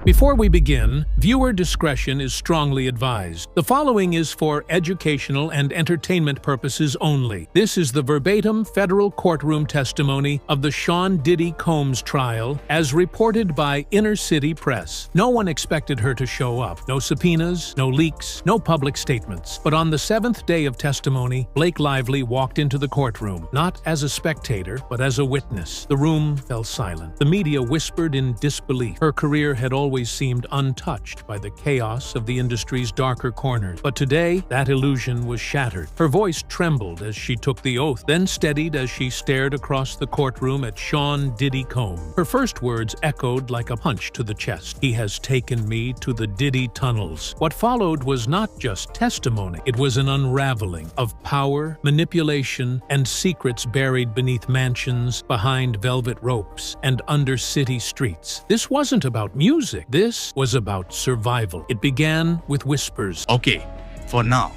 Before we begin, viewer discretion is strongly advised. The following is for educational and entertainment purposes only. This is the verbatim federal courtroom testimony of the Sean Diddy Combs trial as reported by Inner City Press. No one expected her to show up. No subpoenas, no leaks, no public statements. But on the seventh day of testimony, Blake Lively walked into the courtroom, not as a spectator, but as a witness. The room fell silent. The media whispered in disbelief. Her career had always seemed untouched by the chaos of the industry's darker corners. But today, that illusion was shattered. Her voice trembled as she took the oath, then steadied as she stared across the courtroom at Sean Diddy Combs. Her first words echoed like a punch to the chest. "He has taken me to the Diddy tunnels." What followed was not just testimony. It was an unraveling of power, manipulation, and secrets buried beneath mansions, behind velvet ropes, and under city streets. This wasn't about music. This was about survival. It began with whispers. Okay, for now,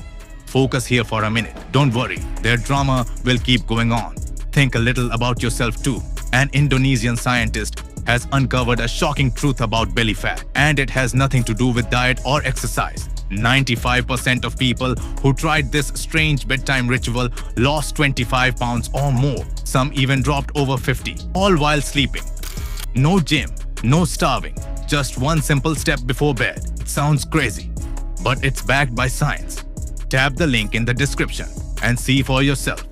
focus here for a minute. Don't worry, their drama will keep going on. Think a little about yourself too. An Indonesian scientist has uncovered a shocking truth about belly fat, and it has nothing to do with diet or exercise. 95% of people who tried this strange bedtime ritual lost 25 pounds or more. Some even dropped over 50, all while sleeping. No gym, no starving, just one simple step before bed. It sounds crazy, but it's backed by science. Tap the link in the description and see for yourself.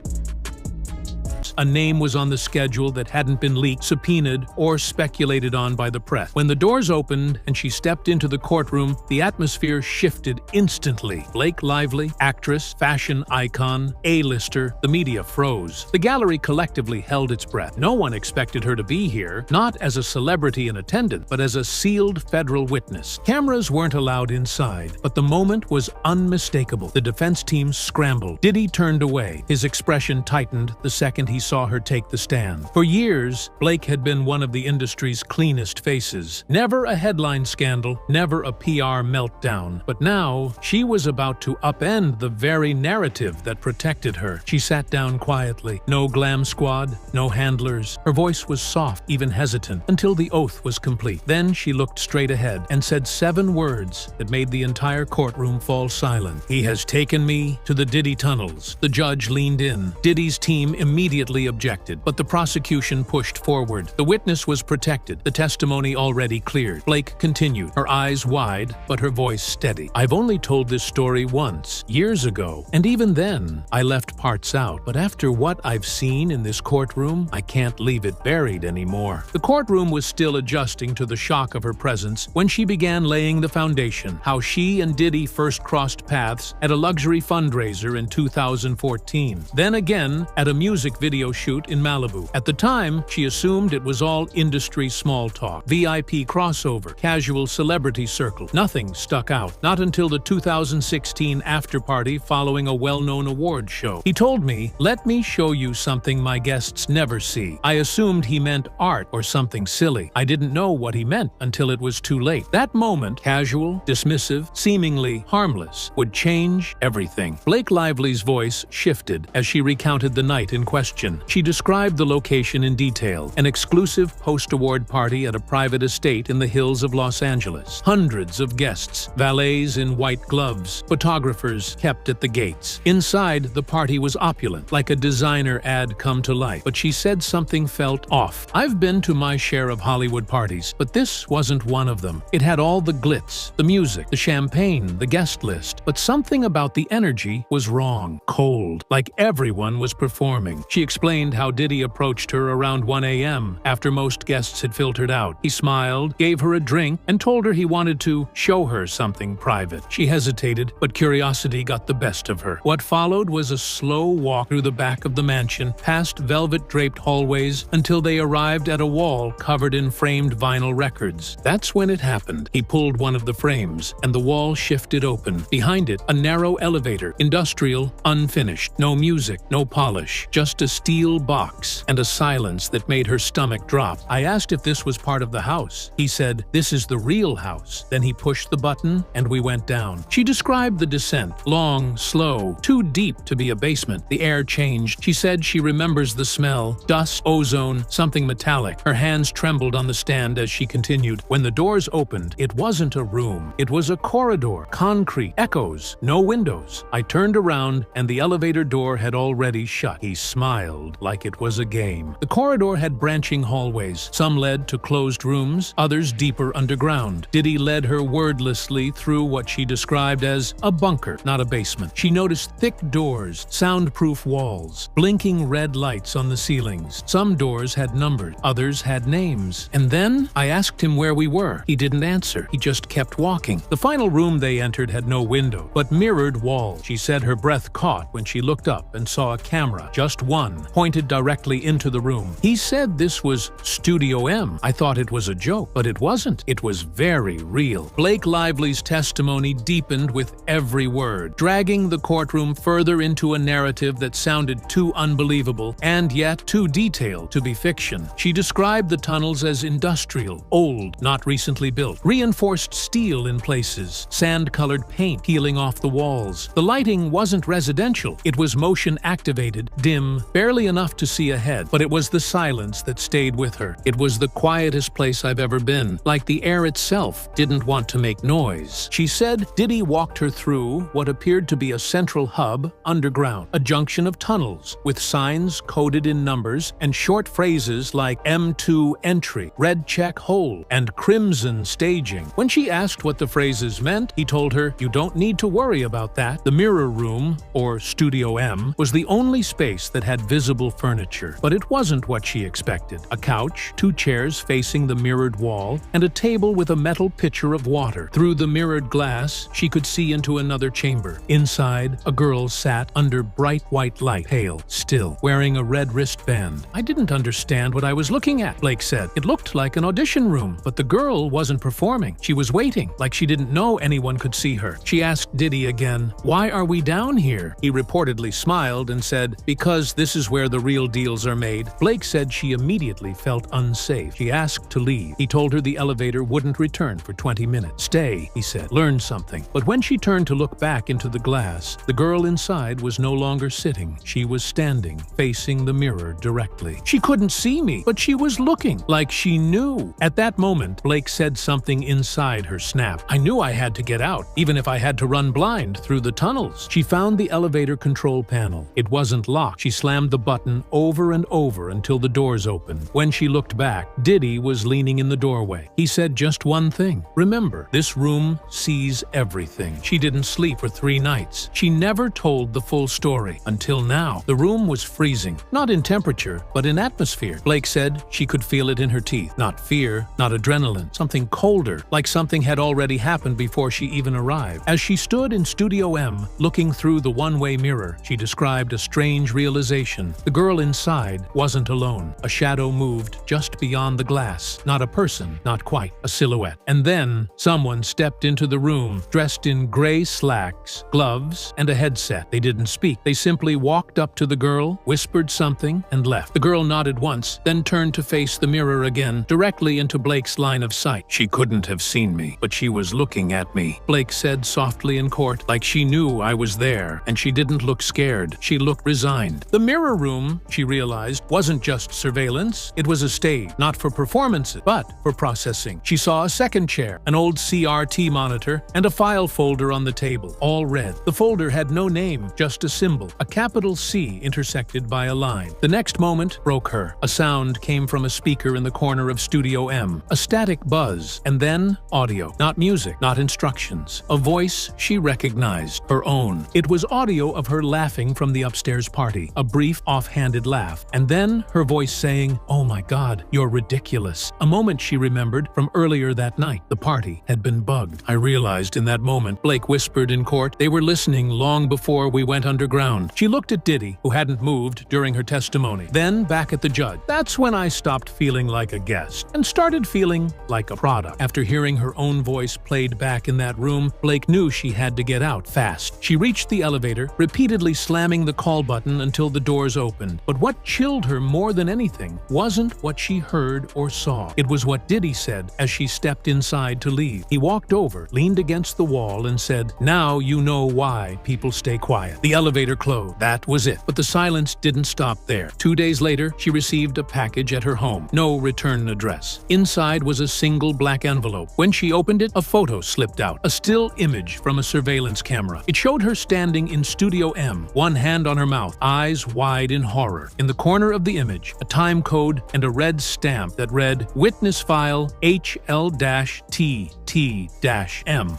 A name was on the schedule that hadn't been leaked, subpoenaed, or speculated on by the press. When the doors opened and she stepped into the courtroom, the atmosphere shifted instantly. Blake Lively, actress, fashion icon, A-lister, the media froze. The gallery collectively held its breath. No one expected her to be here, not as a celebrity in attendance, but as a sealed federal witness. Cameras weren't allowed inside, but the moment was unmistakable. The defense team scrambled. Diddy turned away. His expression tightened the second he saw her take the stand. For years, Blake had been one of the industry's cleanest faces. Never a headline scandal, never a PR meltdown. But now, she was about to upend the very narrative that protected her. She sat down quietly. No glam squad, no handlers. Her voice was soft, even hesitant, until the oath was complete. Then she looked straight ahead and said 7 words that made the entire courtroom fall silent. "He has taken me to the Diddy tunnels." The judge leaned in. Diddy's team immediately objected, but the prosecution pushed forward. The witness was protected, the testimony already cleared. Blake continued, her eyes wide, but her voice steady. "I've only told this story once, years ago, and even then, I left parts out. But after what I've seen in this courtroom, I can't leave it buried anymore." The courtroom was still adjusting to the shock of her presence when she began laying the foundation, how she and Diddy first crossed paths at a luxury fundraiser in 2014. Then again, at a music video shoot in Malibu. At the time, she assumed it was all industry small talk, VIP crossover, casual celebrity circle. Nothing stuck out, not until the 2016 after-party following a well-known award show. "He told me, 'Let me show you something my guests never see.' I assumed he meant art or something silly. I didn't know what he meant until it was too late. That moment, casual, dismissive, seemingly harmless, would change everything." Blake Lively's voice shifted as she recounted the night in question. She described the location in detail, an exclusive post-award party at a private estate in the hills of Los Angeles. Hundreds of guests, valets in white gloves, photographers kept at the gates. Inside, the party was opulent, like a designer ad come to life. But she said something felt off. "I've been to my share of Hollywood parties, but this wasn't one of them. It had all the glitz, the music, the champagne, the guest list. But something about the energy was wrong, cold, like everyone was performing." She explained how Diddy approached her around 1 a.m. after most guests had filtered out. He smiled, gave her a drink, and told her he wanted to show her something private. She hesitated, but curiosity got the best of her. What followed was a slow walk through the back of the mansion, past velvet-draped hallways, until they arrived at a wall covered in framed vinyl records. That's when it happened. He pulled one of the frames, and the wall shifted open. Behind it, a narrow elevator, industrial, unfinished. No music, no polish, just a steel box, and a silence that made her stomach drop. I asked if this was part of the house. He said, "This is the real house." Then he pushed the button, and we went down. She described the descent. Long, slow, too deep to be a basement. The air changed. She said she remembers the smell. Dust, ozone, something metallic. Her hands trembled on the stand as she continued. When the doors opened, it wasn't a room. It was a corridor. Concrete. Echoes. No windows. I turned around, and the elevator door had already shut. He smiled like it was a game. The corridor had branching hallways. Some led to closed rooms, others deeper underground. Diddy led her wordlessly through what she described as a bunker, not a basement. She noticed thick doors, soundproof walls, blinking red lights on the ceilings. Some doors had numbers, others had names. And then I asked him where we were. He didn't answer. He just kept walking. The final room they entered had no window, but mirrored walls. She said her breath caught when she looked up and saw a camera, just one, pointed directly into the room. He said this was Studio M. I thought it was a joke, but it wasn't. It was very real. Blake Lively's testimony deepened with every word, dragging the courtroom further into a narrative that sounded too unbelievable and yet too detailed to be fiction. She described the tunnels as industrial, old, not recently built, reinforced steel in places, sand-colored paint peeling off the walls. The lighting wasn't residential. It was motion-activated, dim, barely enough to see ahead, but it was the silence that stayed with her. It was the quietest place I've ever been, like the air itself didn't want to make noise. She said Diddy walked her through what appeared to be a central hub underground, a junction of tunnels with signs coded in numbers and short phrases like M2 entry, red check hole, and crimson staging. When she asked what the phrases meant, he told her, "You don't need to worry about that." The mirror room, or Studio M, was the only space that had visible furniture, but it wasn't what she expected. A couch, two chairs facing the mirrored wall, and a table with a metal pitcher of water. Through the mirrored glass, she could see into another chamber. Inside, a girl sat under bright white light, pale, still, wearing a red wristband. "I didn't understand what I was looking at," Blake said. "It looked like an audition room, but the girl wasn't performing. She was waiting, like she didn't know anyone could see her." She asked Diddy again, "Why are we down here?" He reportedly smiled and said, "Because this is where the real deals are made." Blake said she immediately felt unsafe. She asked to leave. He told her the elevator wouldn't return for 20 minutes. "Stay," he said. "Learn something." But when she turned to look back into the glass, the girl inside was no longer sitting. She was standing, facing the mirror directly. She couldn't see me, but she was looking, like she knew. At that moment, Blake said something inside her snapped. "I knew I had to get out, even if I had to run blind through the tunnels." She found the elevator control panel. It wasn't locked. She slammed the button over and over until the doors opened. When she looked back, Diddy was leaning in the doorway. He said just one thing. "Remember, this room sees everything." She didn't sleep for 3 nights. She never told the full story until now. The room was freezing, not in temperature, but in atmosphere. Blake said she could feel it in her teeth. Not fear, not adrenaline, something colder, like something had already happened before she even arrived. As she stood in Studio M, looking through the one-way mirror, she described a strange realization. The girl inside wasn't alone. A shadow moved just beyond the glass. Not a person, not quite, a silhouette. And then someone stepped into the room, dressed in gray slacks, gloves, and a headset. They didn't speak. They simply walked up to the girl, whispered something, and left. The girl nodded once, then turned to face the mirror again, directly into Blake's line of sight. "She couldn't have seen me, but she was looking at me," Blake said softly in court, "like she knew I was there, and she didn't look scared. She looked resigned." The mirror room, she realized, wasn't just surveillance. It was a stage, not for performances, but for processing. She saw a second chair, an old CRT monitor, and a file folder on the table, all red. The folder had no name, just a symbol, a capital C intersected by a line. The next moment broke her. A sound came from a speaker in the corner of Studio M, a static buzz, and then audio. Not music, not instructions. A voice she recognized, her own. It was audio of her laughing from the upstairs party, a brief, offhanded laugh, and then her voice saying, "Oh my God, you're ridiculous." A moment she remembered from earlier that night. The party had been bugged. "I realized in that moment," Blake whispered in court, "they were listening long before we went underground." She looked at Diddy, who hadn't moved during her testimony, then back at the judge. "That's when I stopped feeling like a guest and started feeling like a product." After hearing her own voice played back in that room, Blake knew she had to get out fast. She reached the elevator, repeatedly slamming the call button until the doors opened. But what chilled her more than anything wasn't what she heard or saw. It was what Diddy said as she stepped inside to leave. He walked over, leaned against the wall, and said, "Now you know why people stay quiet." The elevator closed. That was it. But the silence didn't stop there. 2 days later, she received a package at her home. No return address. Inside was a single black envelope. When she opened it, a photo slipped out. A still image from a surveillance camera. It showed her standing in Studio M, one hand on her mouth, eyes wide in horror. In the corner of the image, a time code and a red stamp that read, "Witness file HL-T-T-M."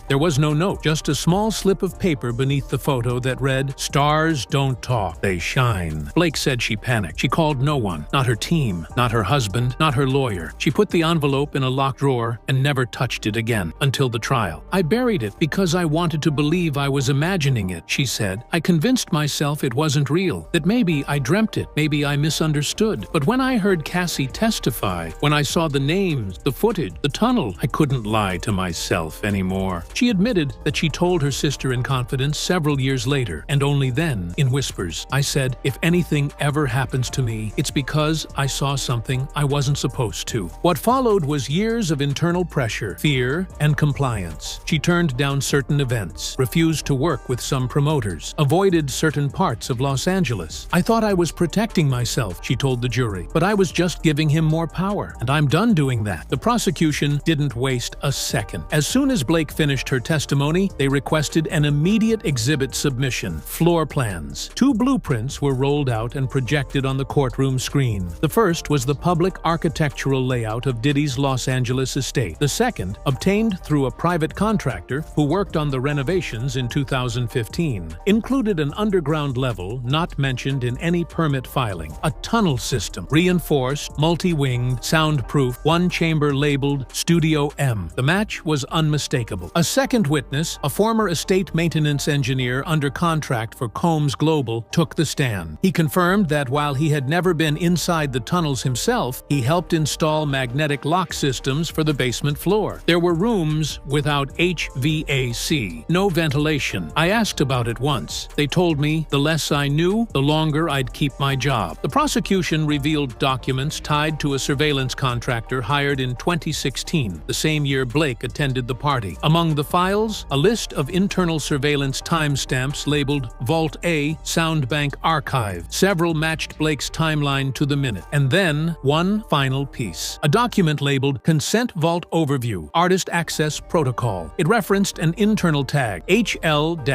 There was no note, just a small slip of paper beneath the photo that read, "Stars don't talk, they shine." Blake said she panicked. She called no one, not her team, not her husband, not her lawyer. She put the envelope in a locked drawer and never touched it again until the trial. "I buried it because I wanted to believe I was imagining it," she said. "I convinced myself it wasn't real, that maybe I dreamt it, maybe I misunderstood. But when I heard Cassie testify, when I saw the names, the footage, the tunnel, I couldn't lie to myself anymore." She admitted that she told her sister in confidence several years later, and only then, in whispers, "I said, if anything ever happens to me, it's because I saw something I wasn't supposed to." What followed was years of internal pressure, fear, and compliance. She turned down certain events, refused to work with some promoters, avoided certain parts of Los Angeles. "I thought I was protecting myself," she told the jury, "but I was just giving him more power, and I'm done doing that." The prosecution didn't waste a second. As soon as Blake finished her testimony, they requested an immediate exhibit submission, floor plans. 2 blueprints were rolled out and projected on the courtroom screen. The first was the public architectural layout of Diddy's Los Angeles estate. The second, obtained through a private contractor who worked on the renovations in 2015, included an underground level not mentioned in any permit filing, a tunnel system, reinforced, multi-winged, soundproof, one chamber labeled Studio M. The match was unmistakable. A second witness, a former estate maintenance engineer under contract for Combs Global, took the stand. He confirmed that while he had never been inside the tunnels himself, he helped install magnetic lock systems for the basement floor. There were rooms without HVAC, no ventilation. I asked about it once. They told me the less I knew, the longer I'd keep my job. The prosecution revealed documents tied to a surveillance contractor hired in 2016, the same year Blake attended the party. Among the files, a list of internal surveillance timestamps labeled Vault A Soundbank Archive. Several matched Blake's timeline to the minute. And then, one final piece. A document labeled Consent Vault Overview, Artist Access Protocol. It referenced an internal tag, HL-TT-M,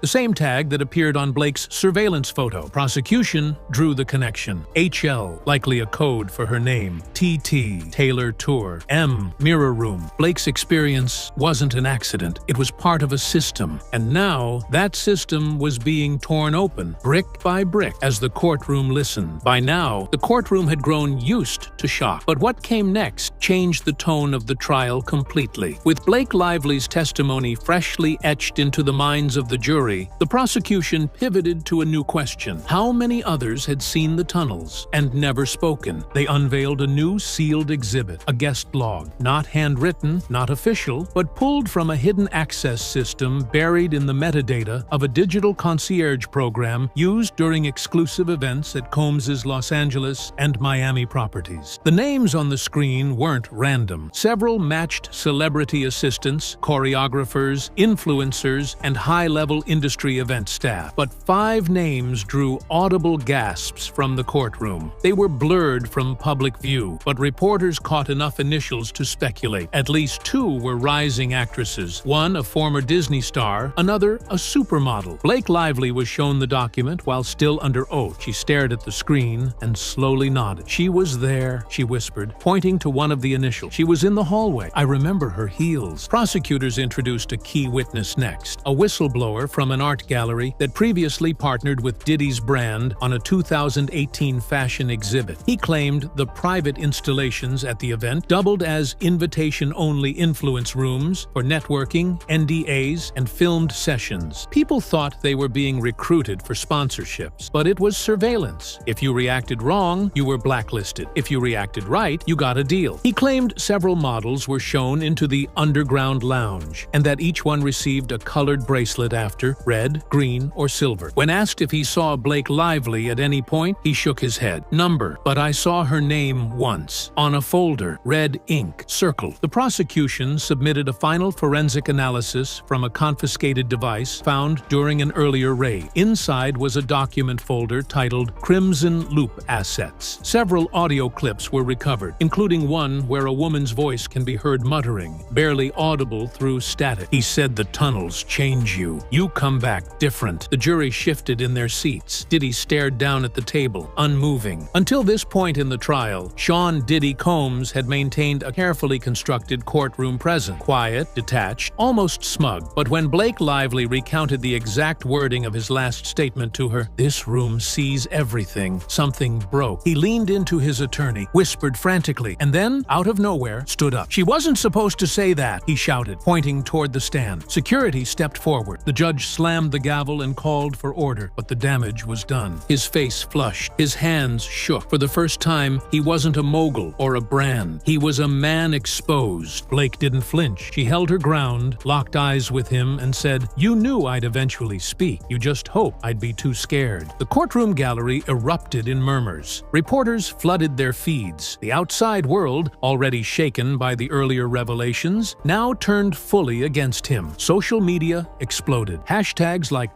the same tag that appeared on Blake's surveillance photo. Prosecution drew the connection. HL, likely a code for her name. TT, Taylor Tour. M, Mirror Room. Blake's experience wasn't an accident. It was part of a system. And now, that system was being torn open, brick by brick, as the courtroom listened. By now, the courtroom had grown used to shock. But what came next changed the tone of the trial completely. With Blake Lively's testimony freshly etched into the minds of the jury, the prosecution pivoted to a new question. How many others had seen the tunnels and never spoken? They unveiled a new sealed exhibit, a guest log, not handwritten, not official, but pulled from a hidden access system buried in the metadata of a digital concierge program used during exclusive events at Combs's Los Angeles and Miami properties. The names on the screen weren't random. Several matched celebrity assistants, choreographers, influencers, and high-level industry event staff. But 5 names drew audible gasps from the courtroom. They were blurred from public view, but reporters caught enough initials to speculate. At least 2 were rising actresses, one a former Disney star, another a supermodel. Blake Lively was shown the document while still under oath. She stared at the screen and slowly nodded. "She was there," she whispered, pointing to one of the initials. "She was in the hallway. I remember her heels." Prosecutors introduced a key witness next, a whistleblower from an art gallery that previously partnered with Diddy's brand on a 2018 fashion exhibit. He claimed the private installations at the event doubled as as invitation-only influence rooms for networking, NDAs, and filmed sessions. People thought they were being recruited for sponsorships, but it was surveillance. If you reacted wrong, you were blacklisted. If you reacted right, you got a deal. He claimed several models were shown into the underground lounge, and that each one received a colored bracelet after red, green, or silver. When asked if he saw Blake Lively at any point, he shook his head. Number, but I saw her name once. On a folder, red ink, circled. The prosecution submitted a final forensic analysis from a confiscated device found during an earlier raid. Inside was a document folder titled Crimson Loop Assets. Several audio clips were recovered, including one where a woman's voice can be heard muttering, barely audible through static. He said the tunnels change you. You come back different. The jury shifted in their seats. Diddy stared down at the table, unmoving. Until this point in the trial, Sean Diddy Combs had maintained a carefully constructed courtroom presence, quiet, detached, almost smug. But when Blake Lively recounted the exact wording of his last statement to her, "This room sees everything," something broke. He leaned into his attorney, whispered frantically, and then, out of nowhere, stood up. "She wasn't supposed to say that," he shouted, pointing toward the stand. Security stepped forward. The judge slammed the gavel and called for order, but the damage was done. His face flushed. His hands shook. For the first time, he wasn't a mogul or a brand. He was a man exposed. Blake didn't flinch. She held her ground, locked eyes with him, and said, "You knew I'd eventually speak. You just hoped I'd be too scared." The courtroom gallery erupted in murmurs. Reporters flooded their feeds. The outside world, already shaken by the earlier revelations, now turned fully against him. Social media exploded. Hashtags like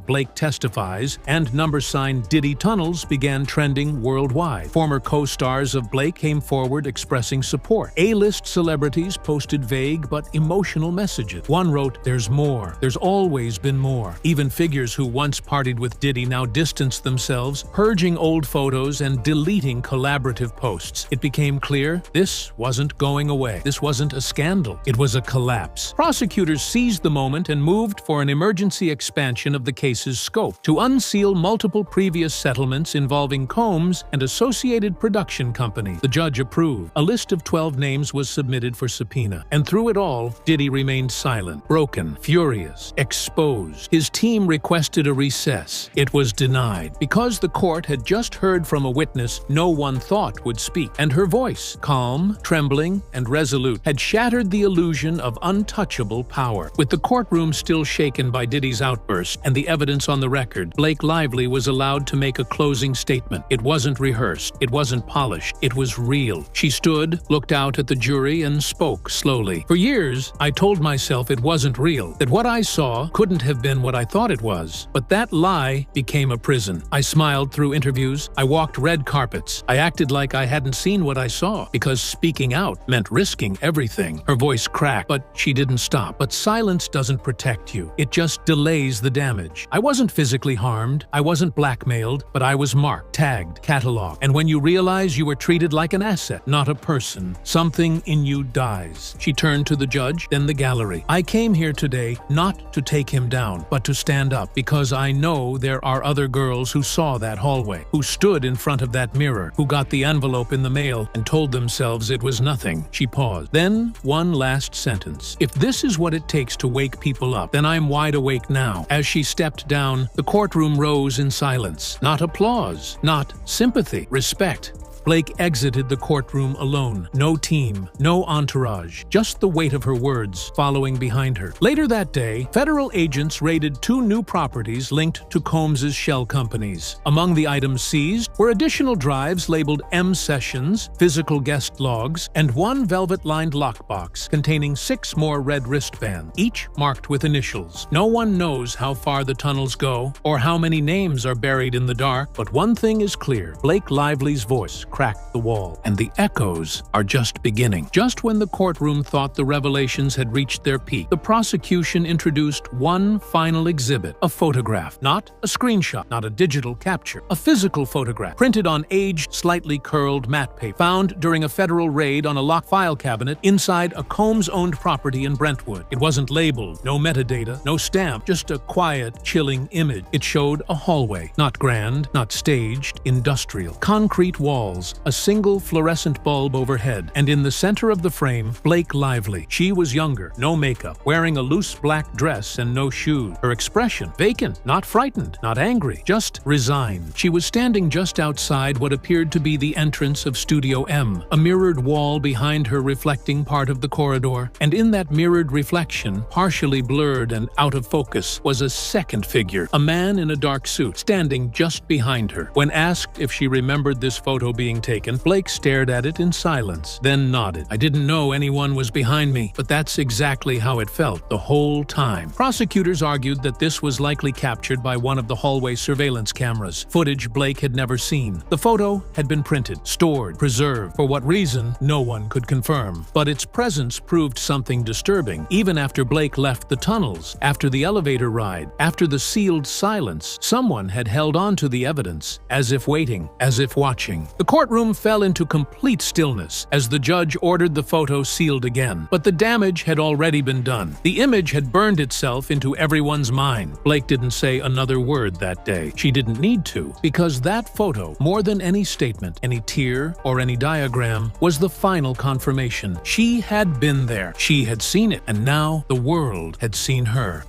#Blake testifies and #Diddy tunnels began trending worldwide. Former co-stars of Blake came forward expressing support. A-list celebrities posted vague but emotional messages. One wrote, "There's more. There's always been more." Even figures who once partied with Diddy now distanced themselves, purging old photos and deleting collaborative posts. It became clear this wasn't going away. This wasn't a scandal. It was a collapse. Prosecutors seized the moment and moved for an emergency expansion of the case's scope to unseal multiple previous settlements involving Combs and associated production companies. The judge approved. A list of 12 names was submitted for subpoena. And through it all, Diddy remained silent, broken, furious, exposed. His team requested a recess. It was denied. Because the court had just heard from a witness no one thought would speak, and her voice, calm, trembling, and resolute, had shattered the illusion of untouchable power. With the courtroom still shaken by Diddy's outburst and the evidence on the record, Blake Lively was allowed to make a closing statement. It wasn't rehearsed. It wasn't polished. It was real. She stood, looked out at the jury, and spoke slowly. "For years, I told myself it wasn't real, that what I saw couldn't have been what I thought it was. But that lie became a prison. I smiled through interviews. I walked red carpets. I acted like I hadn't seen what I saw, because speaking out meant risking everything." Her voice cracked, but she didn't stop. But silence doesn't protect you. It just delays the damage. I wasn't physically harmed. I wasn't blackmailed, but I was marked, tagged, cataloged. And when you realize you were treated like an asset, not a person, something in you dies. She turned to the judge, then the gallery. "I came here today not to take him down, but to stand up, because I know there are other girls who saw that hallway, who stood in front of that mirror, who got the envelope in the mail and told themselves it was nothing." She paused. Then one last sentence. "If this is what it takes to wake people up, then I'm wide awake now." As she stepped down, the courtroom rose in silence. Not applause, not sympathy, respect. Blake exited the courtroom alone. No team, no entourage, just the weight of her words following behind her. Later that day, federal agents raided 2 new properties linked to Combs's shell companies. Among the items seized were additional drives labeled M Sessions, physical guest logs, and 1 velvet-lined lockbox containing 6 more red wristbands, each marked with initials. No one knows how far the tunnels go or how many names are buried in the dark, but one thing is clear. Blake Lively's voice cracked the wall, and the echoes are just beginning. Just when the courtroom thought the revelations had reached their peak, the prosecution introduced one final exhibit, a photograph. Not a screenshot, not a digital capture, a physical photograph, printed on aged, slightly curled matte paper, found during a federal raid on a locked file cabinet inside a Combs-owned property in Brentwood. It wasn't labeled, no metadata, no stamp, just a quiet, chilling image. It showed a hallway, not grand, not staged, industrial. Concrete walls, walls, a single fluorescent bulb overhead, and in the center of the frame, Blake Lively. She was younger, no makeup, wearing a loose black dress and no shoes. Her expression, vacant, not frightened, not angry, just resigned. She was standing just outside what appeared to be the entrance of Studio M, a mirrored wall behind her reflecting part of the corridor, and in that mirrored reflection, partially blurred and out of focus, was a second figure, a man in a dark suit, standing just behind her. When asked if she remembered this photo being taken, Blake stared at it in silence, then nodded. "I didn't know anyone was behind me, but that's exactly how it felt the whole time." Prosecutors argued that this was likely captured by one of the hallway surveillance cameras, footage Blake had never seen. The photo had been printed, stored, preserved. For what reason, no one could confirm. But its presence proved something disturbing. Even after Blake left the tunnels, after the elevator ride, after the sealed silence, someone had held on to the evidence, as if waiting, as if watching. The courtroom fell into complete stillness as the judge ordered the photo sealed again. But the damage had already been done. The image had burned itself into everyone's mind. Blake didn't say another word that day. She didn't need to, because that photo, more than any statement, any tear, or any diagram, was the final confirmation. She had been there. She had seen it, and now the world had seen her.